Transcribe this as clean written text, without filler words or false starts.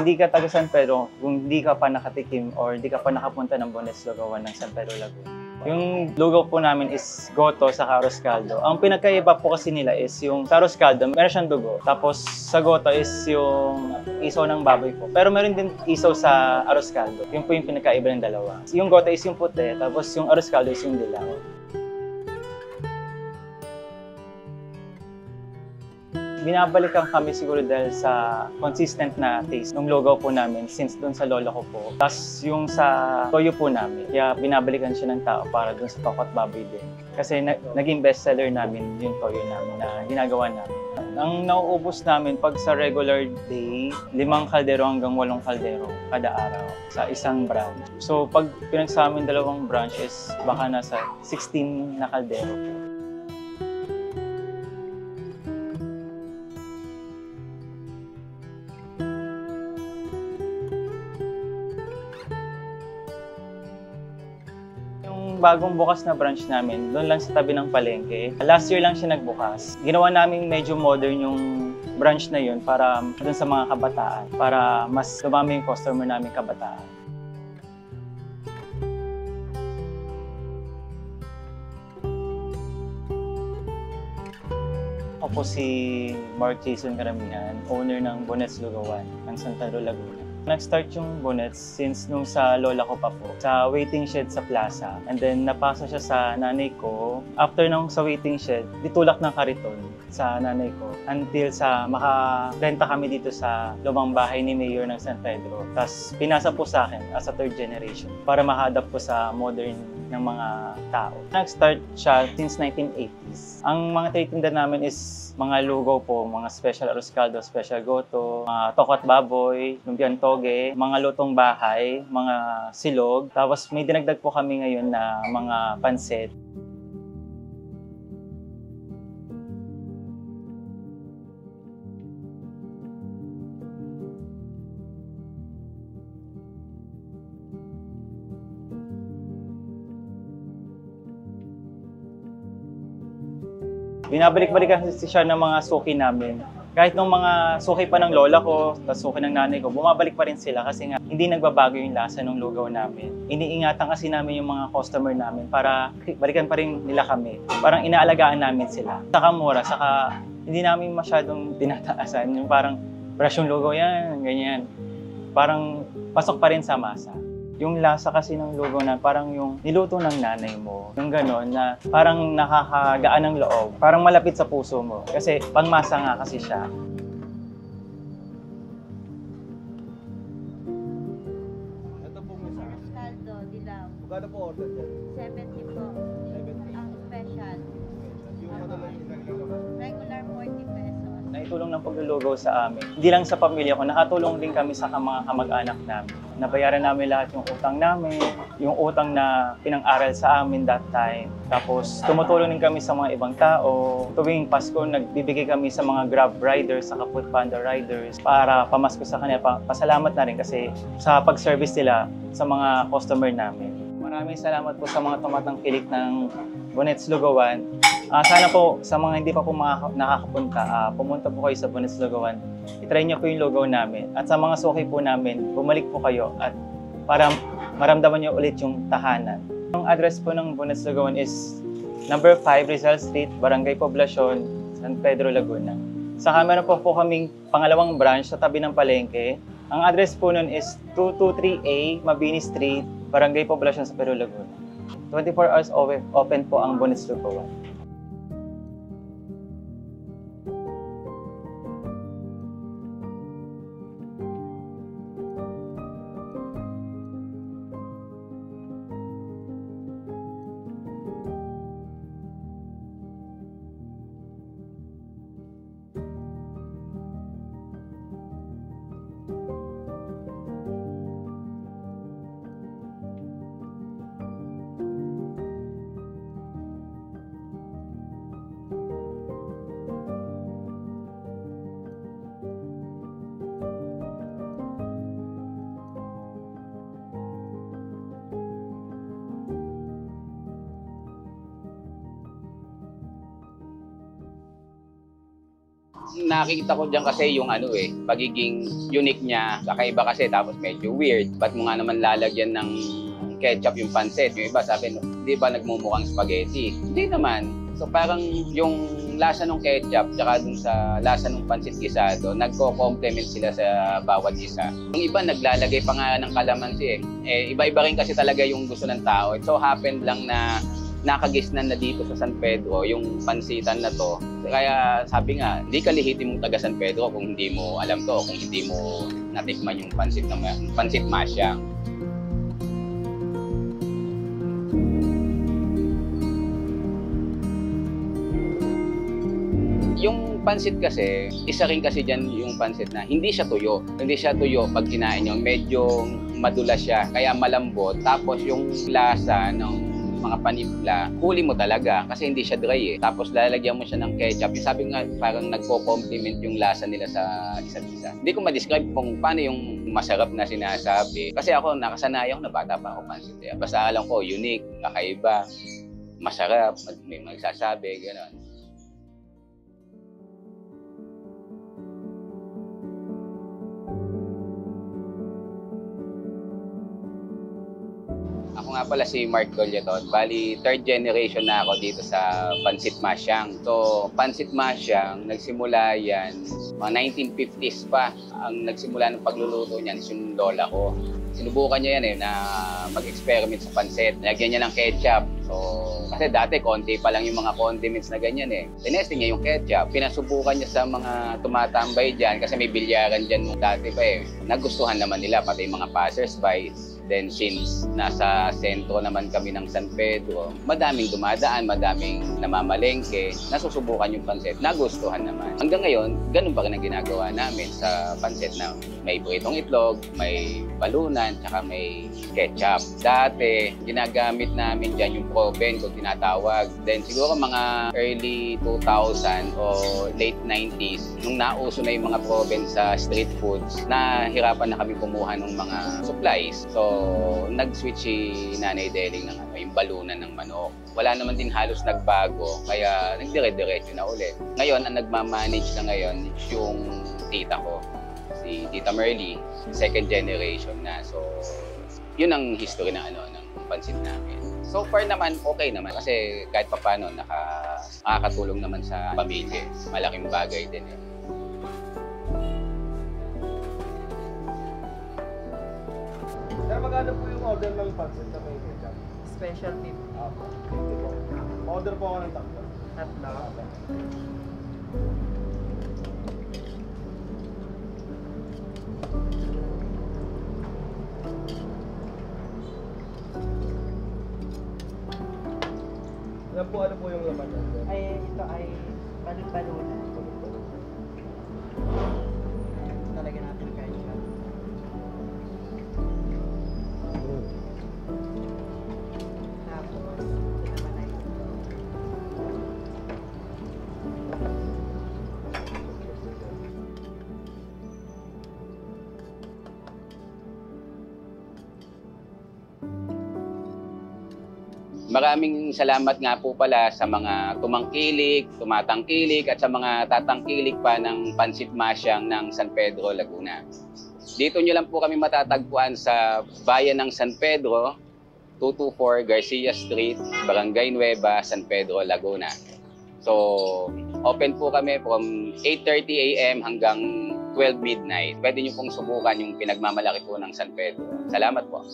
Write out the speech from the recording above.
hindi ka taga San Pedro, kung hindi ka pa nakatikim or hindi ka pa nakapunta ng Bonets Lugawan ng San Pedro Laguna. Yung lugaw po namin is goto sa arroz caldo. Ang pinagkaiba po kasi nila is yung sa arroz caldo, meron siyang dugo. Tapos sa goto is yung isaw ng baboy po. Pero meron din isaw sa arroz caldo. Yun po yung pinagkaiba ng dalawa. Yung goto is yung puti, tapos yung arroz caldo is yung dilaw. Binabalikan kami siguro dahil sa consistent na taste ng lugaw po namin since doon sa lolo ko po. Tapos yung sa toyo po namin, kaya binabalikan siya ng tao para doon sa tokot baboy din. Kasi naging bestseller namin yung toyo namin na ginagawa namin. Ang nauubos namin pag sa regular day, 5 kaldero hanggang 8 kaldero kada araw sa isang branch. So pag pinagsamin 2 branch is baka nasa 16 na kaldero po. Bagong bukas na branch namin, doon lang sa tabi ng palengke. Last year lang siya nagbukas. Ginawa namin medyo modern yung branch na yun para doon sa mga kabataan, para mas dumami yung customer namin kabataan. Ako po si Mark Jason Karamihan, owner ng Bonets Lugawan ng San Pedro Laguna. Nag-start yung Bonets since nung sa lola ko pa po, sa waiting shed sa plaza. And then napasa siya sa nanay ko. After nung sa waiting shed, ditulak ng kariton sa nanay ko until sa makarenta kami dito sa lumang bahay ni Mayor ng San Pedro. Tapos pinasa po sa akin as a 3rd generation para maka-adapt po sa modern ng mga tao. Nag-start siya since 1980s. Ang mga tinitinda namin is mga lugaw po, mga special arroz caldo, special goto, mga tokot baboy, lumpiang toge, mga lutong bahay, mga silog. Tapos may dinagdag po kami ngayon na mga pansit. Binabalik-balikan siya ng mga suki namin. Kahit nung mga suki pa ng lola ko, tapos suki ng nanay ko, bumabalik pa rin sila kasi nga hindi nagbabago yung lasa ng lugaw namin. Iniingatan kasi namin yung mga customer namin para balikan pa rin nila kami. Parang inaalagaan namin sila. Saka mura, saka hindi namin masyadong tinataasan. Yung parang presyong lugaw yan, ganyan. Parang pasok pa rin sa masa. Yung lasa kasi ng lugaw na parang yung niluto ng nanay mo. Yung gano'n na parang nakakagaan ng loob. Parang malapit sa puso mo. Kasi pangmasa nga kasi siya. Ito po mo sa Arroz caldo, dilaw. magkano po order dyan? 70 po. 70. Ang special. Yung madalas yung naglalabas. Regular 40 pesos. Naitulong ng paglulugaw sa amin. Hindi lang sa pamilya ko, nakatulong din kami sa mga kamag-anak namin. Nabayaran namin lahat yung utang namin, yung utang na pinang-aral sa amin that time. Tapos tumutulong din kami sa mga ibang tao. Tuwing Pasko, nagbibigay kami sa mga Grab riders, sa Food Panda riders para pamasko sa kanila. Pasalamat na rin kasi sa pag-service nila sa mga customer namin. Maraming salamat po sa mga tumatangkilik ng Bonets Lugawan. Sana po sa mga hindi pa po nakakapunta, pumunta po kayo sa Bonets Lugawan. I-try niyo po yung lugaw namin. At sa mga suki po namin, bumalik po kayo at para maramdaman niyo ulit yung tahanan. Ang address po ng Bonets Lugawan is number 5 Rizal Street, Barangay Poblacion, San Pedro, Laguna. Saka meron po kaming pangalawang branch sa tabi ng palengke. Ang address po nun is 223A Mabini Street, Barangay Poblacion, San Pedro, Laguna. 24 hours open po ang Bonets Lugawan. nakikita ko diyan kasi yung ano pagiging unique niya. Kakaiba kasi tapos medyo weird. Ba't mo nga naman lalagyan ng ketchup yung pancit? Yung iba sabi, di ba nagmumukhang spaghetti? Hindi naman. So parang yung lasa ng ketchup tsaka dun sa lasa ng pancit gisado, nagko-complement sila sa bawat isa. Yung iba naglalagay pa nga ng kalamansi iba-iba rin kasi talaga yung gusto ng tao. It so happened lang na nakagisnan na dito sa San Pedro yung pansitan na to. Kaya sabi nga, hindi ka lihitin mong taga San Pedro kung hindi mo alam to, kung hindi mo natikman yung pansit masyang. Yung pansit kasi, isa rin kasi dyan yung pansit na hindi siya tuyo. Hindi siya tuyo pag kinain nyo, medyo madulas siya, kaya malambot. Tapos yung lasa ng mga panimpla, huli mo talaga kasi hindi siya dry Tapos lalagyan mo siya ng ketchup. Yung sabi nga, parang nagpo-complement yung lasa nila sa isa't isa. Hindi ko ma-describe kung paano yung masarap na sinasabi. Kasi ako, nakasanayan ko na bata pa ako pansit. Basta alam ko, unique, kakaiba, masarap, may magsasabi, gano'n. Ako nga pala si Mark Dolyaton. Bali, third generation na ako dito sa Pansit Masyang. So, Pansit Masyang, nagsimula yan, mga 1950s pa. Ang nagsimula ng pagluluto niyan is yung lola ko. Sinubukan niya yan na mag-experiment sa pansit. Nilagyan niya ng ketchup. So, kasi dati, konti pa lang yung mga condiments na ganyan Tinesting niya yung ketchup. Pinasubukan niya sa mga tumatambay dyan kasi may bilyaran dyan nung dati pa Nagustuhan naman nila, pati yung mga passers-by. Then since nasa sentro naman kami ng San Pedro, madaming dumadaan, madaming namamalengke, nasusubukan yung pansit, nagustuhan naman. Hanggang ngayon, ganun pa rin ang ginagawa namin sa pansit na may pritong itlog, may balunan, tsaka may ketchup. Dati, ginagamit namin dyan yung proben kung tinatawag. Then siguro mga early 2000 o late 90s, nung nauso na yung mga proben sa street foods, nahirapan na kami kumuha ng mga supplies. So, nag-switch si Nanay Deling ng yung balunan ng manok. Wala naman din halos nagbago, kaya nagdire-diretso na ulit. Ngayon, ang nagmamanage na ngayon is yung tita ko, si Tita Merly, second generation na. So, yun ang history ng ng pansit namin. So far naman, okay naman. Kasi kahit pa paano, nakakatulong naman sa pamilya. Malaking bagay din Sir, magkano po yung order ng pancit na may ketchup? Special tip. Apo. Thank you po. Order po ako ng tatlo. Tatlo. Yan po, ano po yung laman yan? Sir? Ay, ito ay balon-balunan. Talaga natin ketchup. Tapos, ito naman ay Maraming salamat nga po pala sa mga tumangkilik, tumatangkilik at sa mga tatangkilik pa ng Pansit Masyang ng San Pedro, Laguna. Dito nyo lang po kami matatagpuan sa bayan ng San Pedro, 224 Garcia Street, Barangay Nueva, San Pedro, Laguna. So, open po kami from 8:30 AM hanggang 12 midnight. Pwede nyo pong subukan yung pinagmamalaki po ng San Pedro. Salamat po.